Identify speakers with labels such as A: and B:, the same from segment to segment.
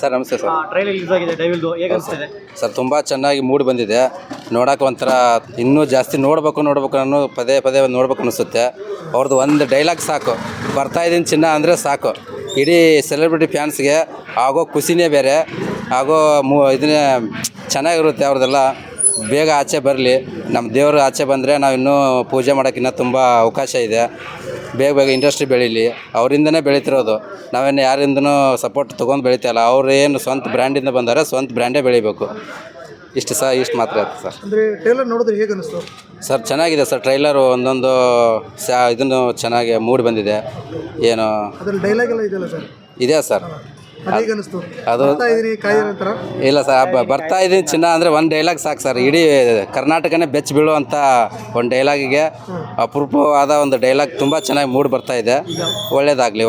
A: Sir ನಮಸ್ತೆ sir.
B: Trailer release ಆಗಿದೆ ಡೈವಿಲ್ದು, ಹೇಗೆ ಅನಿಸ್ತಿದೆ
A: ಸರ್ ತುಂಬ ಚೆನ್ನಾಗಿ ಮೂಡ್ ಬಂದಿದೆ. ನೋಡೋಕೆ ಒಂಥರ ಇನ್ನೂ ಜಾಸ್ತಿ ನೋಡಬೇಕು ಅನ್ನೋ ಪದೇ ಪದೇ ನೋಡ್ಬೇಕು ಅನಿಸುತ್ತೆ. ಅವ್ರದ್ದು ಒಂದು ಡೈಲಾಗ್ ಸಾಕು, ಬರ್ತಾಯಿದ್ದೀನಿ ಚಿನ್ನ ಅಂದರೆ ಸಾಕು. ಇಡೀ ಸೆಲೆಬ್ರಿಟಿ ಫ್ಯಾನ್ಸ್ಗೆ ಆಗೋ ಖುಷಿನೇ ಬೇರೆ, ಆಗೋ ಇದನ್ನೇ ಚೆನ್ನಾಗಿರುತ್ತೆ. ಅವ್ರದ್ದೆಲ್ಲ ಬೇಗ ಆಚೆ ಬರಲಿ, ನಮ್ಮ ದೇವರು ಆಚೆ ಬಂದರೆ ನಾವು ಇನ್ನೂ ಪೂಜೆ ಮಾಡೋಕ್ಕಿಂತ ತುಂಬ ಅವಕಾಶ ಇದೆ. ಬೇಗ ಬೇಗ ಇಂಡಸ್ಟ್ರಿ ಬೆಳೀಲಿ, ಅವರಿಂದನೇ ಬೆಳೀತಿರೋದು. ನಾವೇನು ಯಾರಿಂದನೂ ಸಪೋರ್ಟ್ ತೊಗೊಂಡು ಬೆಳೀತಾಯಿಲ್ಲ. ಅವ್ರು ಏನು ಸ್ವಂತ ಬ್ರ್ಯಾಂಡಿಂದ ಬಂದರೆ ಸ್ವಂತ ಬ್ರ್ಯಾಂಡೇ ಬೆಳೀಬೇಕು. ಇಷ್ಟು ಮಾತ್ರ ಆಯ್ತು ಸರ್.
B: ಅಂದರೆ ಟ್ರೈಲರ್ ನೋಡಿದ್ರೆ ಹೇಗೆ ಅನಿಸ್ತು
A: ಸರ್? ಚೆನ್ನಾಗಿದೆ ಸರ್. ಟ್ರೈಲರು ಒಂದೊಂದು ಇದನ್ನು ಚೆನ್ನಾಗಿ ಮೂಡ್ ಬಂದಿದೆ. ಏನು
B: ಅದ್ರಲ್ಲಿ ಡೈಲಾಗ್ ಎಲ್ಲ ಇದೆಯಲ್ಲ ಸರ್?
A: ಇದೆ ಸರ್. ಅದು ಇಲ್ಲ ಸರ್, ಬರ್ತಾ ಇದ್ದೀನಿ ಚಿನ್ನ ಅಂದರೆ ಒಂದು ಡೈಲಾಗ್ ಸಾಕು ಸರ್. ಇಡೀ ಕರ್ನಾಟಕನೇ ಬೆಚ್ಚ ಬೀಳುವಂಥ ಒಂದು ಡೈಲಾಗಿಗೆ ಅಪರೂಪವಾದ ಒಂದು ಡೈಲಾಗ್. ತುಂಬ ಚೆನ್ನಾಗಿ ಮೂಡ್ ಬರ್ತಾ ಇದೆ. ಒಳ್ಳೇದಾಗಲಿ.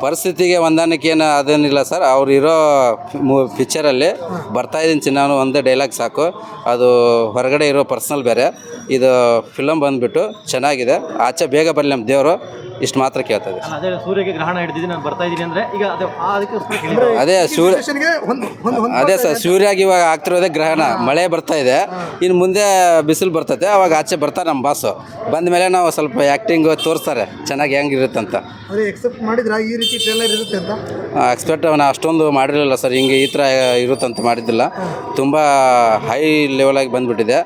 A: ಪರಿಸ್ಥಿತಿಗೆ ಹೊಂದಾಣಿಕೆ ಏನು ಅದೇನಿಲ್ಲ ಸರ್. ಅವ್ರು ಇರೋ ಪಿಕ್ಚರಲ್ಲಿ ಬರ್ತಾ ಇದ್ದೀನಿ ಚಿನ್ನ ಅನ್ನೋ ಒಂದೇ ಡೈಲಾಗ್ ಸಾಕು. ಅದು ಹೊರಗಡೆ ಇರೋ ಪರ್ಸ್ನಲ್ ಬೇರೆ. ಇದು ಫಿಲಮ್ ಬಂದುಬಿಟ್ಟು ಚೆನ್ನಾಗಿದೆ. ಆಚೆ ಬೇಗ ಬರಲಿ ನಮ್ಮ ದೇವರು. ಇಷ್ಟು ಮಾತ್ರ ಕೇಳ್ತದೆ.
B: ಸೂರ್ಯಗೆ ಗ್ರಹಣ ಹಿಡಿದಿದ್ದೀನಿ, ನಾನು ಬರ್ತಾ ಇದ್ದೀನಿ ಅಂದರೆ ಈಗ
A: ಅದೇ ಸರ್, ಸೂರ್ಯಾಗಿ ಇವಾಗ ಆಗ್ತಿರೋದೇ ಗ್ರಹಣ. ಮಳೆ ಬರ್ತಾ ಇದೆ, ಇನ್ನು ಮುಂದೆ ಬಿಸಿಲು ಬರ್ತದೆ. ಅವಾಗ ಆಚೆ ಬರ್ತಾರೆ ನಮ್ಮ ಬಾಸು. ಬಂದ ಮೇಲೆ ನಾವು ಸ್ವಲ್ಪ ಆ್ಯಕ್ಟಿಂಗ್ ತೋರಿಸ್ತಾರೆ ಚೆನ್ನಾಗಿ ಹೆಂಗಿರುತ್ತಂತ.
B: ಎಕ್ಸೆಪ್ಟ್ ಮಾಡಿದ್ರೆ ಈ ರೀತಿ ಟ್ರೈಲರ್ ಇರುತ್ತೆ ಅಂತ
A: ಎಕ್ಸ್ಪೆಕ್ಟ್ ಅವನು ಅಷ್ಟೊಂದು ಮಾಡಿರಲಿಲ್ಲ ಸರ್. ಹಿಂಗೆ ಈ ಥರ ಇರುತ್ತಂತ ಮಾಡಿದ್ದಿಲ್ಲ. ತುಂಬ ಹೈ ಲೆವೆಲಾಗಿ ಬಂದುಬಿಟ್ಟಿದೆ.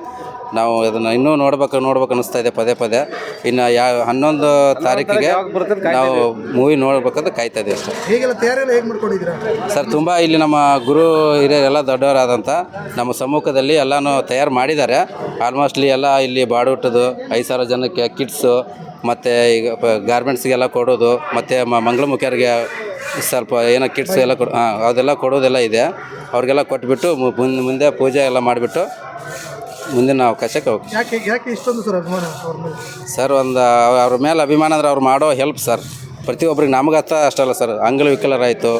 A: ನಾವು ಅದನ್ನು ಇನ್ನೂ ನೋಡ್ಬೇಕು ಅನ್ನಿಸ್ತಾ ಇದೆ ಪದೇ ಪದೇ. ಇನ್ನು 11 ತಾರೀಕಿಗೆ ನಾವು ಮೂವಿ ನೋಡ್ಬೇಕಂತ ಕಾಯ್ತಾ ಇದ್ದೀವಿ ಅಷ್ಟೇ.
B: ಹೇಗೆ ಮಾಡ್ಕೊಂಡಿದ್ದೀರಾ
A: ಸರ್? ತುಂಬ ಇಲ್ಲಿ ನಮ್ಮ ಗುರು ಹಿರಿಯರೆಲ್ಲ ದೊಡ್ಡವರಾದಂಥ ನಮ್ಮ ಸಮ್ಮುಖದಲ್ಲಿ ಎಲ್ಲನೂ ತಯಾರು ಮಾಡಿದ್ದಾರೆ. ಆಲ್ಮೋಸ್ಟ್ಲಿ ಎಲ್ಲ ಇಲ್ಲಿ ಬಾಡೂಟದ್ದು 5,000 ಜನಕ್ಕೆ ಕಿಟ್ಸು, ಮತ್ತು ಈಗ ಗಾರ್ಮೆಂಟ್ಸ್ಗೆಲ್ಲ ಕೊಡೋದು, ಮತ್ತು ಮಂಗಳಮುಖಿಯರಿಗೆ ಸ್ವಲ್ಪ ಏನೋ ಕಿಟ್ಸು ಎಲ್ಲ ಅದೆಲ್ಲ ಕೊಡೋದೆಲ್ಲ ಇದೆ. ಅವ್ರಿಗೆಲ್ಲ ಕೊಟ್ಬಿಟ್ಟು ಮುಂದೆ ಪೂಜೆ ಎಲ್ಲ ಮಾಡಿಬಿಟ್ಟು ಮುಂದಿನ ಅವಕಾಶಕ್ಕೆ ಹೋಗಿ.
B: ಯಾಕೆ ಇಷ್ಟೊಂದು ಸರ್ ಅಭಿಮಾನ
A: ಸರ್? ಅವ್ರ ಮೇಲೆ ಅಭಿಮಾನ ಅಂದರೆ ಅವ್ರು ಮಾಡೋ ಹೆಲ್ಪ್ ಸರ್. ಪ್ರತಿಯೊಬ್ಬರಿಗೆ ನಮಗತ್ತ ಅಷ್ಟಲ್ಲ ಸರ್, ಅಂಗವಿಕಲರಾಯಿತು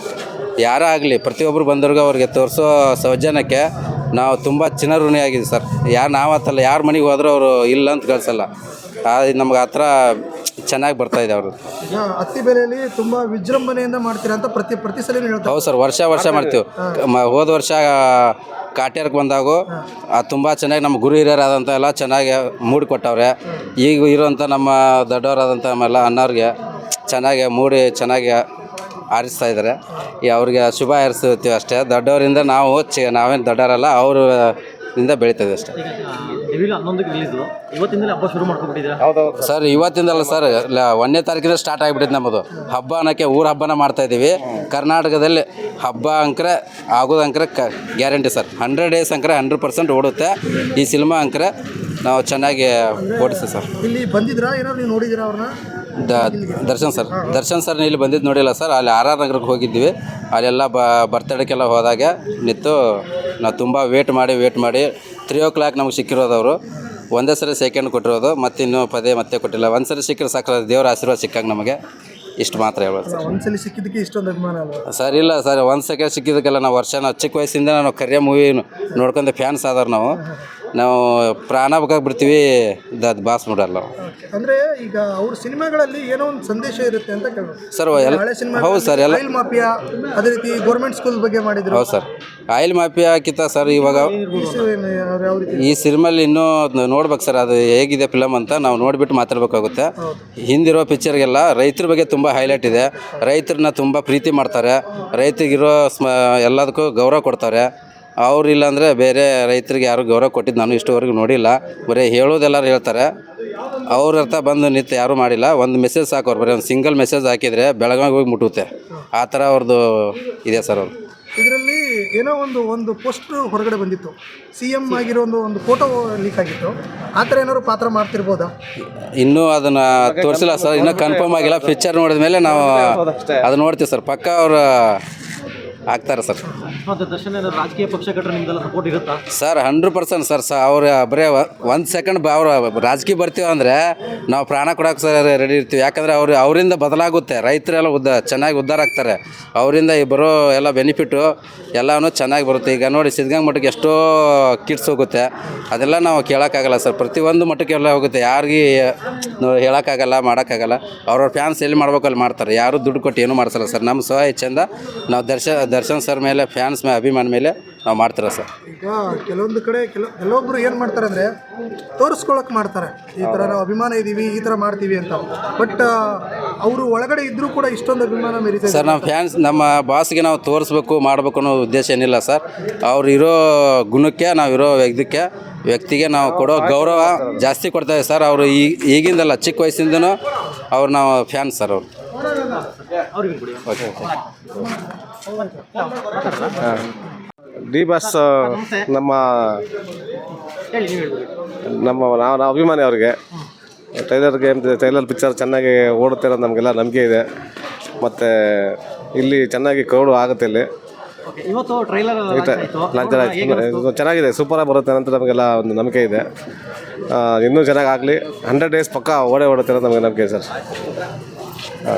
A: ಯಾರೇ ಆಗಲಿ ಪ್ರತಿಯೊಬ್ಬರು ಬಂದವ್ರಿಗೆ ಅವ್ರಿಗೆ ತೋರಿಸೋ ಸೌಜನ್ಯಕ್ಕೆ ನಾವು ತುಂಬ ಚಿರಋಣಿಯಾಗಿದ್ದೀವಿ ಸರ್. ನಾವತ್ತಲ್ಲ, ಯಾರ ಮನೆಗೆ ಹೋದರೂ ಅವರು ಇಲ್ಲ ಅಂತ ಕಳಿಸಲ್ಲ. ನಮ್ಗೆ ಆ ಥರ ಚೆನ್ನಾಗಿ ಬರ್ತಾಯಿದೆ ಅವರು.
B: ಅತ್ತಿ ಬೆಲೆಯಲ್ಲಿ ತುಂಬ ವಿಜೃಂಭಣೆಯಿಂದ ಮಾಡ್ತೀರಾ ಅಂತ ಪ್ರತಿ ಸಲ ಹೇಳ್ತಾರೆ.
A: ಹೌದು ಸರ್, ವರ್ಷ ಮಾಡ್ತೀವಿ. ಹೋದ ವರ್ಷ ಕಾಟ್ಯಾರಕ್ಕೆ ಬಂದಾಗ ತುಂಬ ಚೆನ್ನಾಗಿ ನಮ್ಮ ಗುರು ಹಿರಿಯರಾದಂಥ ಎಲ್ಲ ಚೆನ್ನಾಗಿ ಮೂಡಿ ಕೊಟ್ಟವ್ರೆ. ಈಗ ಇರೋಂಥ ನಮ್ಮ ದೊಡ್ಡವರಾದಂಥ ನಮ್ಮೆಲ್ಲ ಅಣ್ಣವ್ರಿಗೆ ಚೆನ್ನಾಗಿ ಆರಿಸ್ತಾ ಇದ್ದಾರೆ. ಅವ್ರಿಗೆ ಶುಭ ಹಾರೈಸ್ತೀವಿ ಅಷ್ಟೇ. ದೊಡ್ಡವರಿಂದ ನಾವೇನು ದೊಡ್ಡವರಲ್ಲ, ಅವರಿಂದ ಬೆಳೀತದೆ ಅಷ್ಟೇ. ಸರ್ ಇವತ್ತಿಂದಲ್ಲ ಸರ್, 1ನೇ ತಾರೀಕಿಂದ ಸ್ಟಾರ್ಟ್ ಆಗಿಬಿಟ್ಟಿದೆ ನಮ್ಮದು ಹಬ್ಬ ಅನ್ನೋಕ್ಕೆ. ಊರ ಹಬ್ಬನ ಮಾಡ್ತಾಯಿದ್ದೀವಿ ಕರ್ನಾಟಕದಲ್ಲಿ. ಹಬ್ಬ ಅಂಕರೆ ಆಗೋದಂಕರೆ ಗ್ಯಾರಂಟಿ ಸರ್. 100 ಡೇಸ್ ಅಂಕರೆ 100% ಓಡುತ್ತೆ ಈ ಸಿನಿಮಾ ಅಂಕರೆ. ನಾವು ಚೆನ್ನಾಗಿ ಓಡಿಸ್ತೀವಿ ಸರ್.
B: ಇಲ್ಲಿ ಬಂದಿದ್ರಾ, ಏನಾದ್ರು ನೀವು ನೋಡಿದ್ದೀರಾ ಅವ್ರನ್ನ?
A: ದರ್ಶನ್ ಸರ್ ಇಲ್ಲಿ ಬಂದಿದ್ದು ನೋಡಿಲ್ಲ ಸರ್. ಅಲ್ಲಿ RR ನಗರಕ್ಕೆ ಹೋಗಿದ್ವಿ. ಅಲ್ಲೆಲ್ಲ ಬರ್ತಡೇಗೆಲ್ಲ ಹೋದಾಗ ನಿಂತು ನಾವು ತುಂಬ ವೇಟ್ ಮಾಡಿ 3 o'clock ನಮಗೆ ಸಿಕ್ಕಿರೋದು. ಅವರು ಒಂದೇ ಸರಿ ಸೆಕೆಂಡ್ ಕೊಟ್ಟಿರೋದು, ಮತ್ತು ಇನ್ನೂ ಮತ್ತೆ ಕೊಟ್ಟಿಲ್ಲ. ಒಂದು ಸರಿ ಸಿಕ್ಕರೆ ಸಾಕು, ದೇವರ ಆಶೀರ್ವಾದ ಸಿಕ್ಕಾಗ ನಮಗೆ. ಇಷ್ಟು ಮಾತ್ರ ಹೇಳ್ಬೋದು ಸರ್.
B: ಒಂದ್ಸಲಿ ಸಿಕ್ಕಿದ್ದಕ್ಕೆ ಇಷ್ಟೊಂದು ಅಭಿಮಾನ ಅಲ್ಲ
A: ಸರ್? ಇಲ್ಲ ಸರ್, 1 ಸೆಕೆಂಡ್ ಸಿಕ್ಕಿದ್ದಕ್ಕೆಲ್ಲ ನಾವು ಚಿಕ್ಕ ವಯಸ್ಸಿಂದ ನಾವು ಕರಿಯ ಮೂವಿ ನೋಡ್ಕೊಂಡು ಫ್ಯಾನ್ಸ್ ಆದವ್ರು ನಾವು ಪ್ರಾಣ ಬೇಕಾಗ್ಬಿಡ್ತೀವಿ. ಬಾಸ್ ನೋಡಲ್ಲ.
B: ಅಂದರೆ ಈಗ ಅವ್ರ ಸಿನಿಮಾಗಳಲ್ಲಿ ಏನೋ ಒಂದು ಸಂದೇಶ ಇರುತ್ತೆ ಅಂತ ಕೇಳೋದು
A: ಸರ್. ಹೌದು ಸರ್, ಎಲ್ಲ
B: ಆಯಿಲ್ ಮಾಫಿಯಾ, ಅದೇ ರೀತಿ ಗೌರ್ಮೆಂಟ್ ಸ್ಕೂಲ್ ಬಗ್ಗೆ ಮಾಡಿದ್ರು.
A: ಹೌದು ಸರ್, ಆಯಿಲ್ ಮಾಫಿಯಾಕ್ಕಿಂತ ಸರ್ ಇವಾಗ ಈ ಸಿನಿಮಾಲಿ ಇನ್ನೂ ನೋಡ್ಬೇಕು ಸರ್. ಅದು ಹೇಗಿದೆ ಫಿಲಮ್ ಅಂತ ನಾವು ನೋಡಿಬಿಟ್ಟು ಮಾತಾಡಬೇಕಾಗುತ್ತೆ. ಹಿಂದಿರೋ ಪಿಕ್ಚರ್ಗೆಲ್ಲ ರೈತರ ಬಗ್ಗೆ ತುಂಬ ಹೈಲೈಟ್ ಇದೆ. ರೈತರನ್ನ ತುಂಬ ಪ್ರೀತಿ ಮಾಡ್ತಾರೆ. ರೈತರಿಗಿರೋ ಎಲ್ಲದಕ್ಕೂ ಗೌರವ ಕೊಡ್ತಾರೆ. ಅವ್ರಿಲ್ಲ ಅಂದರೆ ಬೇರೆ ರೈತರಿಗೆ ಯಾರು ಗೌರವ ಕೊಟ್ಟಿದ್ದು ನಾನು ಇಷ್ಟವರೆಗೂ ನೋಡಿಲ್ಲ. ಬರೀ ಹೇಳೋದೆಲ್ಲರೂ ಹೇಳ್ತಾರೆ, ಅವ್ರ ಅರ್ಥ ಬಂದು ನಿಂತು ಯಾರೂ ಮಾಡಿಲ್ಲ. ಒಂದು ಮೆಸೇಜ್ ಸಾಕು, ಅವ್ರು ಬರೀ ಒಂದು ಸಿಂಗಲ್ ಮೆಸೇಜ್ ಹಾಕಿದರೆ ಬೆಳಗಾವಿಗೆ ಹೋಗಿ ಮುಟ್ಟುತ್ತೆ. ಆ ಥರ ಅವ್ರದ್ದು ಇದೆ ಸರ್. ಅವರು
B: ಇದರಲ್ಲಿ ಏನೋ ಒಂದು ಪೋಸ್ಟ್ ಹೊರಗಡೆ ಬಂದಿತ್ತು, CM ಆಗಿರೋ ಒಂದು ಫೋಟೋ ಲೀಕ್ ಆಗಿತ್ತು. ಆ ಥರ ಏನಾದ್ರು ಪಾತ್ರ ಮಾಡ್ತಿರ್ಬೋದಾ?
A: ಇನ್ನೂ ಅದನ್ನು ತೋರಿಸಿಲ್ಲ ಸರ್, ಇನ್ನೂ ಕನ್ಫರ್ಮ್ ಆಗಿಲ್ಲ. ಪಿಕ್ಚರ್ ನೋಡಿದ ಮೇಲೆ ನಾವು ಅದು ನೋಡ್ತೀವಿ ಸರ್. ಪಕ್ಕ ಅವರು ಆಗ್ತಾರೆ ಸರ್.
C: ಮತ್ತು ದರ್ಶನ್ ರಾಜಕೀಯ ಪಕ್ಷ ಕಟ್ಟರೆ ನಿಮ್ದೆಲ್ಲ ಸಪೋರ್ಟ್ ಇರುತ್ತಾ?
A: ಸರ್ 100% ಸರ್ ಅವ್ರು ಬರೀ ಒಂದು ಸೆಕೆಂಡ್ ಅವ್ರು ರಾಜಕೀಯ ಬರ್ತೀವಿ ಅಂದರೆ ನಾವು ಪ್ರಾಣ ಕೊಡೋಕೆ ಸರ್ ರೆಡಿ ಇರ್ತೀವಿ. ಯಾಕಂದರೆ ಅವರಿಂದ ಬದಲಾಗುತ್ತೆ, ರೈತರೆಲ್ಲ ಚೆನ್ನಾಗಿ ಉದ್ಧಾರ ಆಗ್ತಾರೆ. ಅವರಿಂದ ಬರೋ ಎಲ್ಲ ಬೆನಿಫಿಟ್ಟು ಎಲ್ಲನೂ ಚೆನ್ನಾಗಿ ಬರುತ್ತೆ. ಈಗ ನೋಡಿ ಸಿದ್ಧಗಂಗಾ ಮಠಕ್ಕೆ ಎಷ್ಟೋ ಕಿಟ್ಸ್ ಹೋಗುತ್ತೆ, ಅದೆಲ್ಲ ನಾವು ಕೇಳೋಕ್ಕಾಗಲ್ಲ ಸರ್. ಪ್ರತಿಯೊಂದು ಮಠಕ್ಕೆ ಎಲ್ಲ ಹೋಗುತ್ತೆ, ಯಾರಿಗೆ ಹೇಳೋಕ್ಕಾಗಲ್ಲ, ಮಾಡೋಕ್ಕಾಗಲ್ಲ. ಅವ್ರವ್ರ ಫ್ಯಾನ್ಸ್ ಎಲ್ಲಿ ಮಾಡ್ಬೇಕು ಅಲ್ಲಿ ಮಾಡ್ತಾರೆ, ಯಾರು ದುಡ್ಡು ಕೊಟ್ಟು ಏನೂ ಮಾಡಿಸಲ್ಲ ಸರ್. ನಮ್ಮ ಸ್ವ ಇಚ್ಛೆಯಿಂದ ನಾವು ದರ್ಶನ್ ಸರ್ ಮೇಲೆ ಫ್ಯಾನ್ಸ್ ಮೇಲೆ ಅಭಿಮಾನ ಮೇಲೆ ನಾವು ಮಾಡ್ತೀರ ಸರ್.
B: ಈಗ ಕೆಲವೊಂದು ಕಡೆ ಕೆಲವೊಬ್ರು ಏನು ಮಾಡ್ತಾರೆ ಅಂದರೆ ತೋರಿಸ್ಕೊಳಕ್ಕೆ ಮಾಡ್ತಾರೆ, ಈ ಥರ ನಾವು ಅಭಿಮಾನ ಇದ್ದೀವಿ, ಈ ಥರ ಮಾಡ್ತೀವಿ ಅಂತ. ಬಟ್ ಅವರು ಒಳಗಡೆ ಇದ್ದರೂ ಕೂಡ ಇಷ್ಟೊಂದು ಅಭಿಮಾನ ಮೆರೀತಾರೆ
A: ಸರ್. ನಮ್ಮ ಫ್ಯಾನ್ಸ್ ನಮ್ಮ ಬಾಸ್ಗೆ ನಾವು ತೋರಿಸ್ಬೇಕು ಮಾಡಬೇಕು ಅನ್ನೋ ಉದ್ದೇಶ ಏನಿಲ್ಲ ಸರ್. ಅವ್ರು ಇರೋ ಗುಣಕ್ಕೆ, ನಾವು ಇರೋ ವ್ಯಕ್ತಿಗೆ ನಾವು ಕೊಡೋ ಗೌರವ ಜಾಸ್ತಿ ಕೊಡ್ತೇವೆ ಸರ್. ಅವರು ಈಗಿಂದಲ್ಲ, ಚಿಕ್ಕ ವಯಸ್ಸಿಂದನೂ ಅವ್ರು ನಾವು ಫ್ಯಾನ್ಸ್ ಸರ್. ಅವರು ಓಕೆ.
D: ಡಿ ಬಾಸ್ ನಮ್ಮ
C: ಹೇಳಿ, ನೀವು ಹೇಳ್ಬೋದು.
D: ನಾವು ಅಭಿಮಾನಿ ಅವ್ರಿಗೆ. ಟ್ರೈಲರ್ ಪಿಕ್ಚರ್ ಚೆನ್ನಾಗಿ ಓಡುತ್ತೆ ಅನ್ನೋದು ನಮಗೆಲ್ಲ ನಂಬಿಕೆ ಇದೆ. ಮತ್ತು ಇಲ್ಲಿ ಚೆನ್ನಾಗಿ ಕ್ರೌಡು ಆಗುತ್ತೆ. ಇಲ್ಲಿ
C: ಓಕೆ, ಇವತ್ತು ಟ್ರೈಲರ್
D: ಲಾಂಚ್ ಆಯಿತು, ಚೆನ್ನಾಗಿದೆ, ಸೂಪರಾಗಿ ಬರುತ್ತೆ ಅಂತ ನಮಗೆಲ್ಲ ಒಂದು ನಂಬಿಕೆ ಇದೆ. ಇನ್ನೂ ಚೆನ್ನಾಗಿ ಆಗಲಿ, 100 days ಪಕ್ಕ ಓಡುತ್ತೆ ಅನ್ನೋದು ನಮಗೆ ನಂಬಿಕೆ ಸರ್.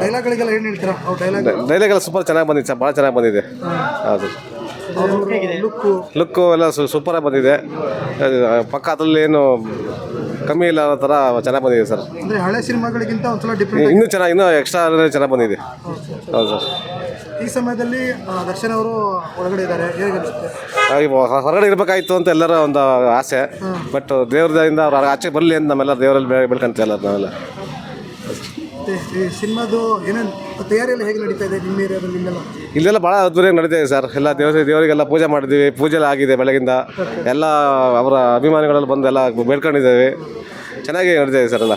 B: ಡೈಲಾಗ್ಗಳಿಗೆಲ್ಲ ಏನು ಹೇಳ್ತೀರಾ?
D: ಡೈಲಾಗೆಲ್ಲ ಸೂಪರ್ ಚೆನ್ನಾಗಿ ಬಂದಿದೆ ಸರ್, ಭಾಳ ಚೆನ್ನಾಗಿ ಬಂದಿದೆ. ಹೌದು, ಲುಕ್ಕು ಎಲ್ಲ ಸೂಪರಾಗಿ ಬಂದಿದೆ. ಪಕ್ಕ ಅದರಲ್ಲಿ ಏನು ಕಮ್ಮಿ ಇಲ್ಲ ಅನ್ನೋ ಥರ ಚೆನ್ನಾಗಿ ಬಂದಿದೆ ಸರ್.
B: ಅಂದರೆ ಹಳೆ ಸಿನಿಮಾಗಳಿಗಿಂತ ಒಂದ್ಸಲ ಡಿಫ್ರೆಂಟ್,
D: ಇನ್ನೂ ಎಕ್ಸ್ಟ್ರಾ ಚೆನ್ನಾಗಿ ಬಂದಿದೆ. ಹೌದು ಸರ್.
B: ಈ ಸಮಯದಲ್ಲಿ ದರ್ಶನ್ ಅವರು ಒಳಗಡೆ ಇದ್ದಾರೆ, ಹೇಗೆ ಅನಿಸುತ್ತೆ?
D: ಹೊರಗಡೆ ಇರಬೇಕಾಯ್ತು ಅಂತ ಎಲ್ಲರ ಒಂದು ಆಸೆ. ಬಟ್ ದೇವ್ರದಿಂದ ಅವ್ರು ಆಚೆ ಬರಲಿ ಅಂತ ನಮ್ಮೆಲ್ಲ ದೇವರಲ್ಲಿ ಬೆಳ್ಕೊಂತೀವಿ ಎಲ್ಲ ನಾವೆಲ್ಲ.
B: ಈ ಸಿನಿಮಾದು ಏನೇನು ತಯಾರಿಯೆಲ್ಲ ಹೇಗೆ ನಡೀತಾ ಇದೆ ನಿಮ್ಮ ಏರಿಯಾದಲ್ಲಿ?
D: ಇಲ್ಲೆಲ್ಲ ಭಾಳ ಅದ್ಭುತವಾಗಿ ನಡೀತಾ ಇದೆ ಸರ್. ಎಲ್ಲ ದೇವರಿಗೆಲ್ಲ ಪೂಜೆ ಮಾಡಿದ್ದೀವಿ, ಪೂಜೆ ಎಲ್ಲ ಆಗಿದೆ ಬೆಳಗಿಂದ. ಎಲ್ಲ ಅವರ ಅಭಿಮಾನಿಗಳೆಲ್ಲ ಬಂದು ಎಲ್ಲ ಬೇಡ್ಕೊಂಡಿದ್ದೇವೆ. ಚೆನ್ನಾಗಿ ನಡೀತಾ ಇದೆ ಸರ್ ಎಲ್ಲ.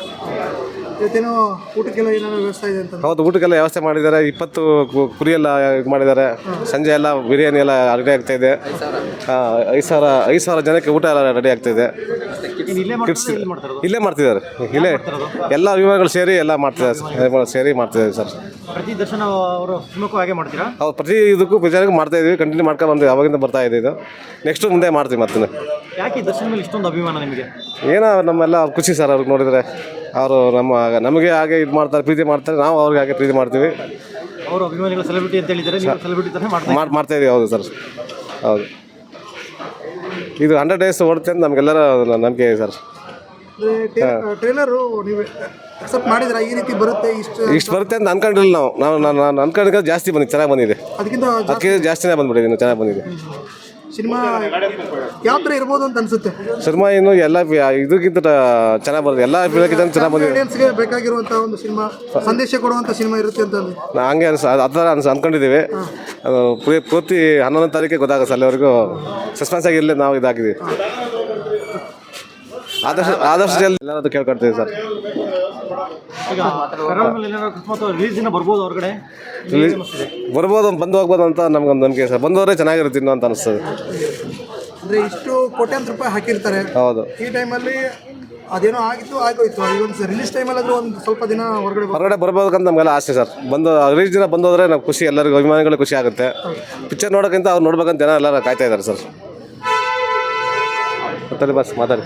B: ಇವತ್ತೇನೋ ಊಟಕ್ಕೆಲ್ಲ ಏನಾದ್ರು ವ್ಯವಸ್ಥೆ ಇದೆ ಅಂತ?
D: ಹೌದು, ಊಟಕ್ಕೆಲ್ಲ ವ್ಯವಸ್ಥೆ ಮಾಡಿದ್ದಾರೆ. 20 ಕುರಿ ಎಲ್ಲ ಇದು ಮಾಡಿದ್ದಾರೆ. ಸಂಜೆ ಎಲ್ಲ ಬಿರಿಯಾನಿ ಎಲ್ಲ ರೆಡಿ ಆಗ್ತಾ ಇದೆ. 5,000 ಜನಕ್ಕೆ ಊಟ ಎಲ್ಲ ರೆಡಿ ಆಗ್ತಾ ಇದೆ. ಇಲ್ಲೇ ಮಾಡ್ತಿದ್ದಾರೆ, ಇಲ್ಲೇ ಎಲ್ಲ ಅಭಿಮಾನಿಗಳು ಸೇರಿ ಎಲ್ಲ ಮಾಡ್ತಿದ್ದಾರೆ ಸರ್.
C: ಪ್ರತಿ ದರ್ಶನ್ ಅವರು ಸಿನಿಮಾಕ್ಕೂ ಹಾಗೆ ಮಾಡ್ತೀರಾ?
D: ಹೌದು, ಪ್ರತಿ ಇದಕ್ಕೂ ಪಿಕ್ಚರ್ಗೂ ಮಾಡ್ತಾ ಇದೀವಿ, ಕಂಟಿನ್ಯೂ ಮಾಡ್ಕೊಂಡು ಬಂದ್ವಿ, ಅವಾಗಿಂದ ಬರ್ತಾ ಇದೆ ಇದು. ನೆಕ್ಸ್ಟ್ ಮುಂದೆ ಮಾಡ್ತೀವಿ ಮತ್ತೆ.
C: ಯಾಕೆ ದರ್ಶನ್ ಮೇಲೆ ಇಷ್ಟೊಂದು ಅಭಿಮಾನ ನಿಮಗೆ?
D: ಏನೋ ನಮ್ಮೆಲ್ಲ ಖುಷಿ ಸರ್ ಅವ್ರಿಗೆ ನೋಡಿದರೆ. ಅವರು ನಮಗೆ ಹಾಗೆ ಇದು ಮಾಡ್ತಾರೆ, ಪ್ರೀತಿ ಮಾಡ್ತಾರೆ, ನಾವು ಅವ್ರಿಗೆ ಹಾಗೆ ಪ್ರೀತಿ ಮಾಡ್ತೀವಿ.
C: ಅವರು ಅಭಿಮಾನಿಗಳು ಸೆಲೆಬ್ರಿಟಿ ಅಂತ ಹೇಳಿದ್ದಾರೆ, ನೀವು ಸೆಲೆಬ್ರಿಟಿ ತಾನೇ
D: ಮಾಡ್ತಾ ಇದೀವಿ. ಹೌದು ಸರ್, ಹೌದು. ಇದು 100 days ಓಡುತ್ತೆ ಅಂತ ನಮಗೆಲ್ಲರ ನಂಬಿಕೆ ಇದೆ ಸರ್.
B: ಟ್ರೇಲರು ನೀವು ಅಕ್ಸೆಪ್ಟ್ ಮಾಡಿದ್ರೆ ಈ ರೀತಿ ಬರುತ್ತೆ,
D: ಇಷ್ಟು ಬರುತ್ತೆ ಅಂತ ಅನ್ಕೊಂಡಿಲ್ಲ ನಾವು. ನಾನು ಅನ್ಕೊಂಡಿದ್ದ ಜಾಸ್ತಿ ಬಂದಿದೆ, ಚೆನ್ನಾಗಿ ಬಂದಿದೆ. ಅದಕ್ಕೆ ಜಾಸ್ತಿನೇ ಬಂದ್ಬಿಟ್ಟಿದೆ, ಇನ್ನು ಚೆನ್ನಾಗಿ ಬಂದಿದೆ.
B: ಸಿನಿಮಾ ಯಾವ ಥರ ಇರ್ಬೋದು ಅಂತ ಅನ್ಸುತ್ತೆ?
D: ಸಿನಿಮಾ ಇನ್ನು ಎಲ್ಲ ಇದಕ್ಕಿಂತ ಚೆನ್ನಾಗಿ ಬರುತ್ತೆ, ಎಲ್ಲ ಫೀಲ್ಡ್ಗಿಂತ ಚೆನ್ನಾಗಿ ಬಂದಿದೆ.
B: ಆಡಿಯನ್ಸ್ಗೆ ಬೇಕಾಗಿರುವಂಥ ಒಂದು ಸಿನಿಮಾ, ಸಂದೇಶ ಕೊಡುವಂಥ ಸಿನಿಮಾ ಇರುತ್ತೆ ಅಂತ
D: ಹಂಗೆ ಆ ಥರ ಅನ್ಕೊಂಡಿದ್ದೀವಿ. ಪೂರ್ತಿ 11ನೇ ತಾರೀಕಿಗೆ ಗೊತ್ತಾಗುತ್ತೆ. ಅಲ್ಲಿವರೆಗೂ ಸಸ್ಪೆನ್ಸ್ ಆಗಿರಲಿ, ನಾವು ಇದಾಗಿದ್ದೀವಿ. ಆದಷ್ಟು ಜಲ್ದಿ ಎಲ್ಲರೂ ಕೇಳ್ಕೊಡ್ತೀವಿ ಸರ್. ಬರ್ಬೋದು, ಬಂದು ಹೋಗ್ಬೋದು ಅಂತ ನಮ್ಗೊಂದು ನಂಬಿಕೆ ಸರ್. ಬಂದವರೇ ಚೆನ್ನಾಗಿರುತ್ತೆ ಇನ್ನೂ ಅಂತ ಅನಿಸ್ತದೆ.
B: ಅಂದರೆ ಇಷ್ಟು ಕೋಟ್ಯಾಂತರ ರೂಪಾಯಿ ಹಾಕಿರ್ತಾರೆ.
D: ಹೌದು,
B: ಈ ಟೈಮಲ್ಲಿ ಅದೇನೋ ಆಗೋಯ್ತು. ಇವತ್ತು ರಿಲೀಸ್ ಟೈಮಲ್ಲಾದರೂ ಒಂದು ಸ್ವಲ್ಪ ದಿನ ಹೊರಗಡೆ
D: ಬರ್ಬೋದಕ್ಕಂತ ನಮಗೆಲ್ಲ ಆಸೆ ಸರ್. ರಿಲೀಸ್ ದಿನ ಬಂದೋದ್ರೆ ನಾವು ಖುಷಿ, ಎಲ್ಲರಿಗೂ ಅಭಿಮಾನಿಗಳು ಖುಷಿ ಆಗುತ್ತೆ. ಪಿಕ್ಚರ್ ನೋಡೋಕ್ಕಿಂತ ಅವ್ರು ನೋಡ್ಬೇಕಂತ ಜನ ಎಲ್ಲರೂ ಕಾಯ್ತಾ ಇದ್ದಾರೆ ಸರ್. ಮಾತಾಡಿ.